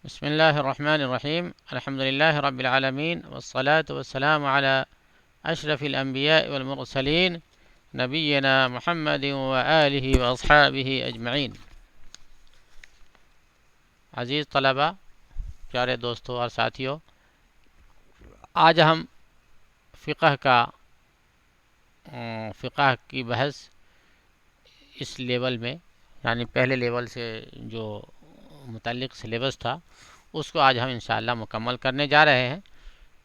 بسم الله الرحمن الرحيم الحمد لله رب العالمين والصلاة والسلام على أشرف الأنبياء والمرسلين نبينا محمد وآله وأصحابه أجمعين. عزیز طلبہ، پیارے دوستوں اور ساتھیوں، آج ہم فقہ کی بحث اس لیول میں، یعنی پہلے لیول سے جو متعلق سلیبس تھا اس کو آج ہم انشاءاللہ مکمل کرنے جا رہے ہیں،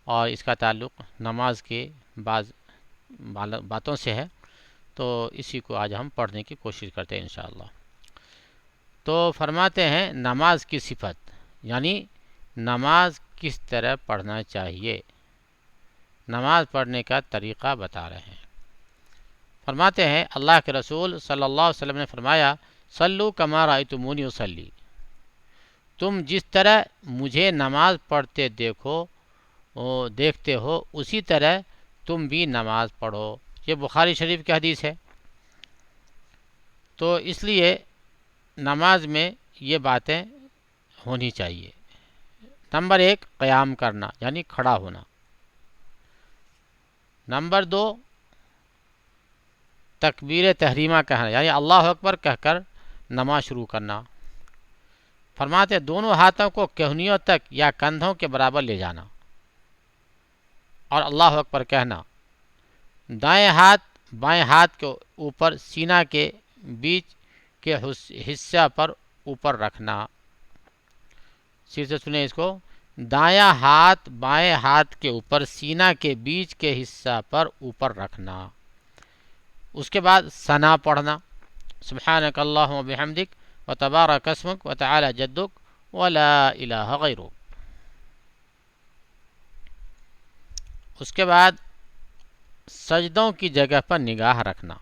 اور اس کا تعلق نماز کے بعض باتوں سے ہے، تو اسی کو آج ہم پڑھنے کی کوشش کرتے ہیں انشاءاللہ. تو فرماتے ہیں نماز کی صفت، یعنی نماز کس طرح پڑھنا چاہیے، نماز پڑھنے کا طریقہ بتا رہے ہیں. فرماتے ہیں اللہ کے رسول صلی اللہ علیہ وسلم نے فرمایا صلو کما رأیتمونی اصلی، تم جس طرح مجھے نماز پڑھتے دیکھتے ہو اسی طرح تم بھی نماز پڑھو. یہ بخاری شریف کی حدیث ہے. تو اس لیے نماز میں یہ باتیں ہونی چاہیے. نمبر 1 قیام کرنا، یعنی کھڑا ہونا. نمبر 2 تکبیر تحریمہ کہنا، یعنی اللہ اکبر کہہ کر نماز شروع کرنا. فرماتے دونوں ہاتھوں کو کہنیوں تک یا کندھوں کے برابر لے جانا اور اللہ اکبر کہنا. دائیں ہاتھ بائیں ہاتھ کے اوپر سینہ کے بیچ کے حصہ پر اوپر رکھنا. پھر سے سنیں اس کو، دایاں ہاتھ بائیں ہاتھ کے اوپر سینہ کے بیچ کے حصہ پر اوپر رکھنا. اس کے بعد ثنا پڑھنا، سبحانک اللہم و بحمدک وتبارک اسمک وتعالی جدک ولا الہ غیرک. اس کے بعد سجدوں کی جگہ پر نگاہ رکھنا.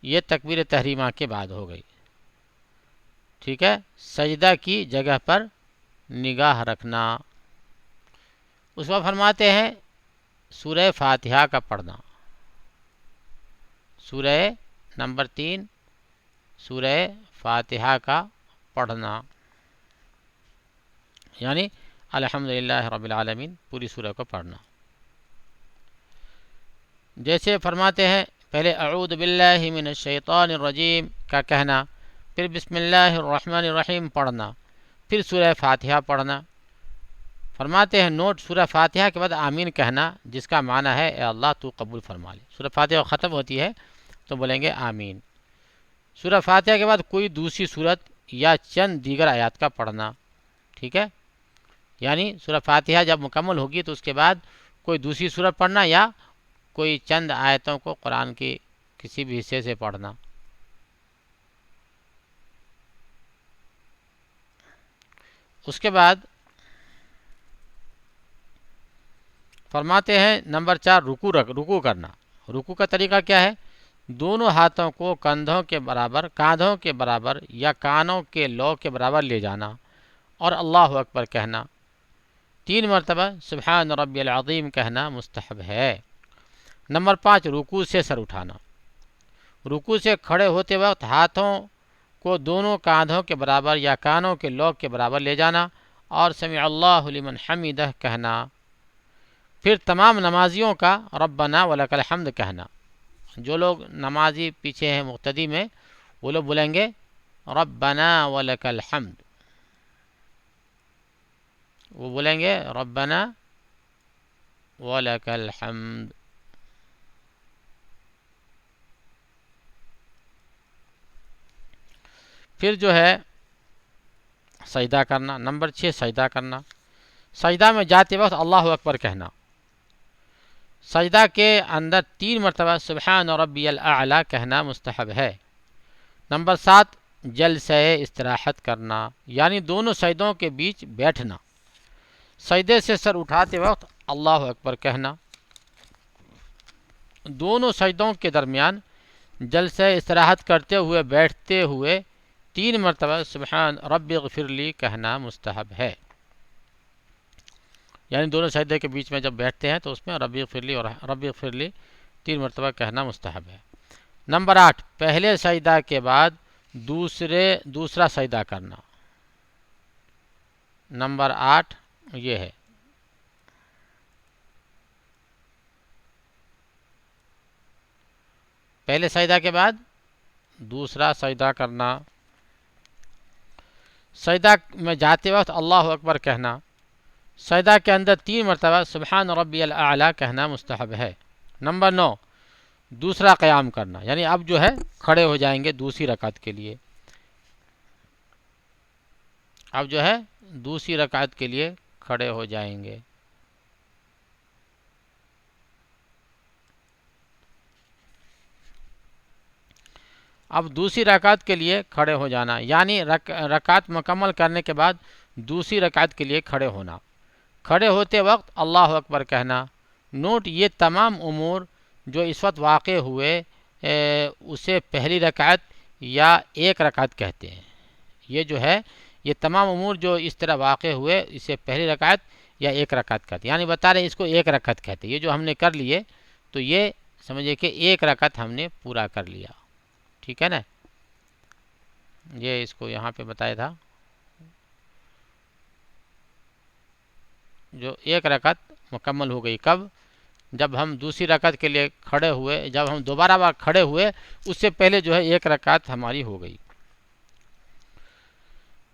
یہ تکبیر تحریمہ کے بعد ہو گئی. ٹھیک ہے، سجدہ کی جگہ پر نگاہ رکھنا. اس میں فرماتے ہیں سورہ فاتحہ کا پڑھنا. سورہ نمبر 3 سورہ فاتحہ کا پڑھنا، یعنی الحمدللہ رب العالمین پوری سورہ کو پڑھنا. جیسے فرماتے ہیں پہلے اعوذ باللہ من الشیطان الرجیم کا کہنا، پھر بسم اللہ الرحمن الرحیم پڑھنا، پھر سورہ فاتحہ پڑھنا. فرماتے ہیں نوٹ، سورہ فاتحہ کے بعد آمین کہنا، جس کا معنی ہے اے اللہ تو قبول فرما لے. سورہ فاتحہ ختم ہوتی ہے تو بولیں گے آمین. سورہ فاتحہ کے بعد کوئی دوسری صورت یا چند دیگر آیات کا پڑھنا. ٹھیک ہے، یعنی سورہ فاتحہ جب مکمل ہوگی تو اس کے بعد کوئی دوسری صورت پڑھنا یا کوئی چند آیتوں کو قرآن کی کسی بھی حصے سے پڑھنا. اس کے بعد فرماتے ہیں نمبر 4 رکوع کرنا. رکوع کا طریقہ کیا ہے؟ دونوں ہاتھوں کو کاندھوں کے برابر یا کانوں کے لو کے برابر لے جانا اور اللہ اکبر کہنا. 3 مرتبہ سبحان ربی العظیم کہنا مستحب ہے. نمبر 5 رکوع سے سر اٹھانا. رکوع سے کھڑے ہوتے وقت ہاتھوں کو دونوں کاندھوں کے برابر یا کانوں کے لو کے برابر لے جانا اور سمع اللہ لمن حمیدہ کہنا. پھر تمام نمازیوں کا ربنا ولک الحمد کہنا. جو لوگ نمازی پیچھے ہیں مقتدی میں، وہ لوگ بولیں گے ربنا ولک الحمد، وہ بولیں گے ربنا ولک الحمد. پھر جو ہے سجدہ کرنا. نمبر 6 سجدہ کرنا. سجدہ میں جاتے وقت اللہ اکبر کہنا. سجدہ کے اندر 3 مرتبہ سبحان ربی الاعلی کہنا مستحب ہے. نمبر 7 جلسہ استراحت کرنا، یعنی دونوں سجدوں کے بیچ بیٹھنا. سجدے سے سر اٹھاتے وقت اللہ اکبر کہنا. دونوں سجدوں کے درمیان جلسہ استراحت کرتے ہوئے بیٹھتے ہوئے 3 مرتبہ سبحان ربی اغفر لی کہنا مستحب ہے. یعنی دونوں سجدے کے بیچ میں جب بیٹھتے ہیں تو اس میں ربی اغفر لی اور ربی اغفر لی 3 مرتبہ کہنا مستحب ہے. نمبر 8 پہلے سجدہ کے بعد دوسرا سجدہ کرنا. نمبر 8 یہ ہے. پہلے سجدہ کے بعد دوسرا سجدہ کرنا. سجدہ میں جاتے وقت اللہ اکبر کہنا. سجدہ کے اندر 3 مرتبہ سبحان ربی الاعلی کہنا مستحب ہے. نمبر 9 دوسرا قیام کرنا، یعنی اب جو ہے کھڑے ہو جائیں گے دوسری رکعت کے لیے. اب جو ہے دوسری رکعت کے لیے کھڑے ہو جائیں گے. اب دوسری رکعت کے لیے کھڑے ہو جانا، یعنی رکعت مکمل کرنے کے بعد دوسری رکعت کے لیے کھڑے ہونا. کھڑے ہوتے وقت اللہ اکبر کہنا. نوٹ یہ تمام امور جو اس وقت واقع ہوئے اسے پہلی رکعت یا ایک رکعت کہتے ہیں. یہ جو ہے یہ تمام امور جو اس طرح واقع ہوئے اسے پہلی رکعت یا ایک رکعت کہتے ہیں، یعنی بتا رہے اس کو ایک رکعت کہتے ہیں. یہ جو ہم نے کر لیے تو یہ سمجھے کہ ایک رکعت ہم نے پورا کر لیا. ٹھیک ہے نا، یہ اس کو یہاں پہ بتایا تھا. جو ایک رکعت مکمل ہو گئی کب؟ جب ہم دوسری رکعت کے لیے کھڑے ہوئے، جب ہم دوبارہ بار کھڑے ہوئے اس سے پہلے جو ہے ایک رکعت ہماری ہو گئی.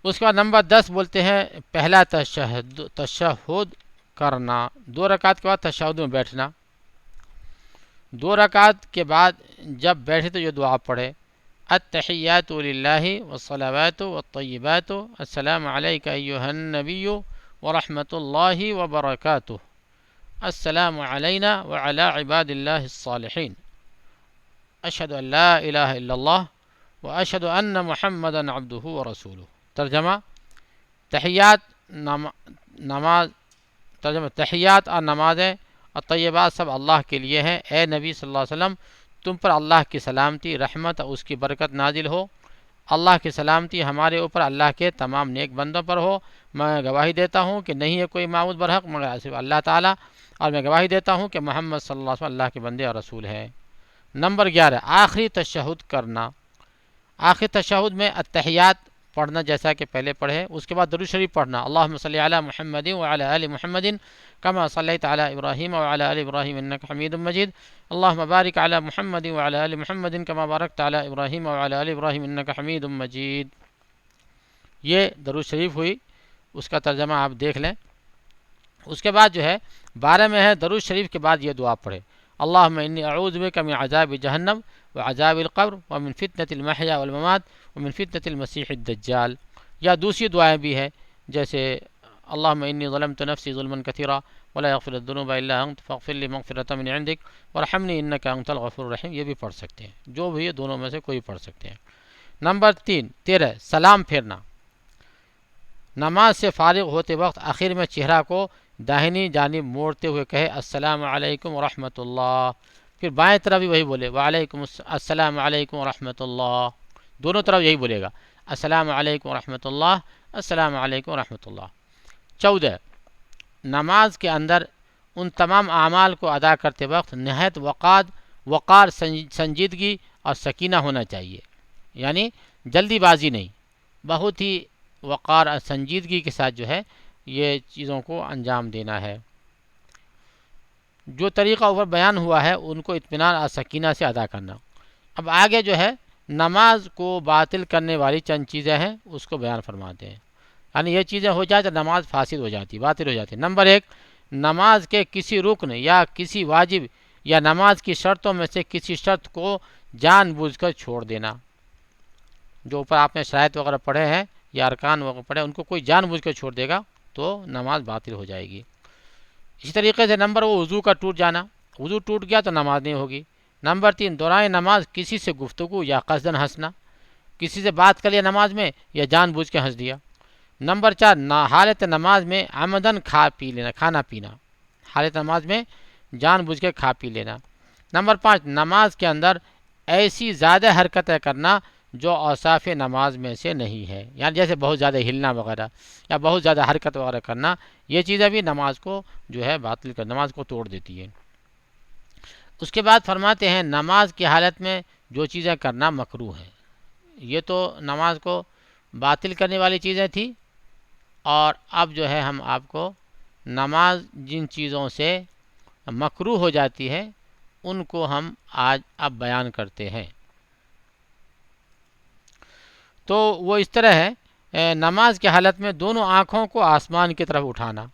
اس کے بعد نمبر 10 بولتے ہیں پہلا تشہد کرنا. 2 رکعت کے بعد تشہد میں بیٹھنا. 2 رکعت کے بعد جب بیٹھے تو یہ دعا پڑھے التحیات للہ والصلوات والطیبات السلام علیک ایھا النبی ورحمۃ اللہ وبرکاتہ السلام علینا وعلی عباد اللہ الصالحین اشہد ان لا الہ الا اللہ واشہد ان محمدا عبدہ ورسولہ. ترجمہ نماز ترجمہ تحیات اور نمازیں اور طیبات سب اللہ کے لیے ہیں. اے نبی صلی اللہ علیہ وسلم تم پر اللہ کی سلامتی، رحمت اور اس کی برکت نازل ہو. اللہ کی سلامتی ہمارے اوپر، اللہ کے تمام نیک بندوں پر ہو. میں گواہی دیتا ہوں کہ نہیں ہے کوئی معبود برحق مگر صرف اللہ تعالیٰ، اور میں گواہی دیتا ہوں کہ محمد صلی اللہ علیہ وسلم اللہ کے بندے اور رسول ہیں. نمبر 11 آخری تشہد کرنا. آخری تشہد میں التحیات پڑھنا جیسا کہ پہلے پڑھے. اس کے بعد درود شریف پڑھنا اللہم صلی علی محمد وعلی آل محمد کما صلیت علی ابراہیم وعلی آل ابراہیم انک حمید مجید اللہم بارک علی محمد وعلی آل محمد کما بارکت علی ابراہیم وعلی آل ابراہیم انک حمید مجید. یہ درود شریف ہوئی، اس کا ترجمہ آپ دیکھ لیں. اس کے بعد جو ہے 12 میں ہے درود شریف کے بعد یہ دعا پڑھے اللہم انی اعوذ بک من عذاب جہنم وعذاب القبر ومن فتنة المحیا والممات ومن فتنة المسیح الدجال. یا دوسری دعائیں بھی ہیں جیسے اللہم انی ظلمت نفسی ظلما کثیرا ولا یغفر الذنوب الا انت فاغفر لی مغفرۃ من عندک وارحمنی انک انت الغفور الرحیم. یہ بھی پڑھ سکتے ہیں، جو بھی ہے دونوں میں سے کوئی پڑھ سکتے ہیں. نمبر 13 سلام پھیرنا. نماز سے فارغ ہوتے وقت آخر میں چہرہ کو داہنی جانب موڑتے ہوئے کہے السلام علیکم ورحمۃ اللہ. پھر بائیں طرف بھی وہی بولے وعلیکم السلام علیکم ورحمۃ اللہ. دونوں طرف یہی بولے گا السلام علیکم ورحمۃ اللہ السلام علیکم ورحمۃ اللہ. 14 نماز کے اندر ان تمام اعمال کو ادا کرتے وقت نہایت وقار سنجیدگی اور سکینہ ہونا چاہیے، یعنی جلدی بازی نہیں، بہت ہی وقار اور سنجیدگی کے ساتھ جو ہے یہ چیزوں کو انجام دینا ہے. جو طریقہ اوپر بیان ہوا ہے ان کو اطمینان اور سکینہ سے ادا کرنا. اب آگے جو ہے نماز کو باطل کرنے والی چند چیزیں ہیں اس کو بیان فرماتے ہیں، یعنی یہ چیزیں ہو جائے تو نماز فاسد ہو جاتی، باطل ہو جاتی. نمبر 1 نماز کے کسی رکن یا کسی واجب یا نماز کی شرطوں میں سے کسی شرط کو جان بوجھ کر چھوڑ دینا. جو اوپر آپ نے شرائط وغیرہ پڑھے ہیں یا ارکان وغیرہ پڑھے ان کو کوئی جان بوجھ کر چھوڑ دے گا تو نماز باطل ہو جائے گی. اسی طریقے سے نمبر وہ وضو کا ٹوٹ جانا، وضو ٹوٹ گیا تو نماز نہیں ہوگی. نمبر 3 دوران نماز کسی سے گفتگو یا قصدن ہنسنا، کسی سے بات کر لیا نماز میں یا جان بوجھ کے ہنس دیا. نمبر 4 حالت نماز میں عمدن کھانا پینا، حالت نماز میں جان بوجھ کے کھا پی لینا. نمبر 5 نماز کے اندر ایسی زیادہ حرکتیں کرنا جو اوصاف نماز میں سے نہیں ہے، یعنی جیسے بہت زیادہ ہلنا وغیرہ یا بہت زیادہ حرکت وغیرہ کرنا، یہ چیزیں بھی نماز کو جو ہے باطل کر نماز کو توڑ دیتی ہے. اس کے بعد فرماتے ہیں نماز کی حالت میں جو چیزیں کرنا مکروہ ہیں. یہ تو نماز کو باطل کرنے والی چیزیں تھیں. اور اب جو ہے ہم آپ کو نماز جن چیزوں سے مکروہ ہو جاتی ہے ان کو ہم آج اب بیان کرتے ہیں۔ تو وہ اس طرح ہے، نماز کی حالت میں دونوں آنکھوں کو آسمان کی طرف اٹھانا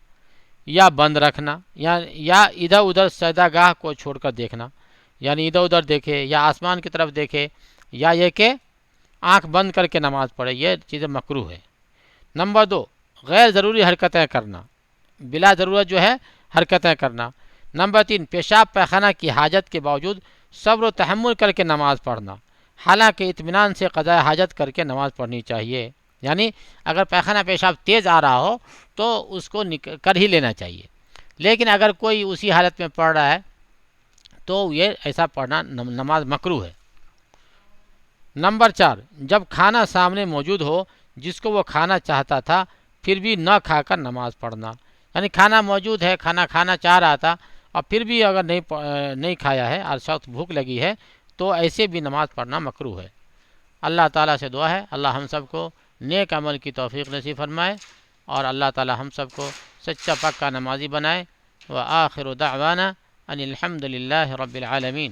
یا بند رکھنا، یا ادھر ادھر سجدہ گاہ کو چھوڑ کر دیکھنا، یعنی ادھر ادھر دیکھے یا آسمان کی طرف دیکھے، یا یہ کہ آنکھ بند کر کے نماز پڑھے، یہ چیزیں مکروہ ہے۔ نمبر 2، غیر ضروری حرکتیں کرنا، بلا ضرورت جو ہے حرکتیں کرنا۔ نمبر 3، پیشاب پیخانہ کی حاجت کے باوجود صبر و تحمل کر کے نماز پڑھنا، حالانکہ اطمینان سے قضاء حاجت کر کے نماز پڑھنی چاہیے۔ یعنی اگر پیخانہ پیشاب تیز آ رہا ہو تو اس کو کر ہی لینا چاہیے، لیکن اگر کوئی اسی حالت میں پڑھ رہا ہے تو یہ ایسا پڑھنا نماز مکروہ ہے۔ نمبر 4، جب کھانا سامنے موجود ہو جس کو وہ کھانا چاہتا تھا پھر بھی نہ کھا کر نماز پڑھنا، یعنی کھانا موجود ہے، کھانا کھانا چاہ رہا تھا اور پھر بھی اگر نہیں کھایا ہے اور سخت بھوک لگی ہے تو ایسے بھی نماز پڑھنا مکروہ ہے۔ اللہ تعالیٰ سے دعا ہے اللہ ہم سب کو نیک عمل کی توفیق نصیب فرمائے، اور اللہ تعالیٰ ہم سب کو سچا پکا نمازی بنائے۔ وآخر دعوانا ان الحمد للہ رب العالمین۔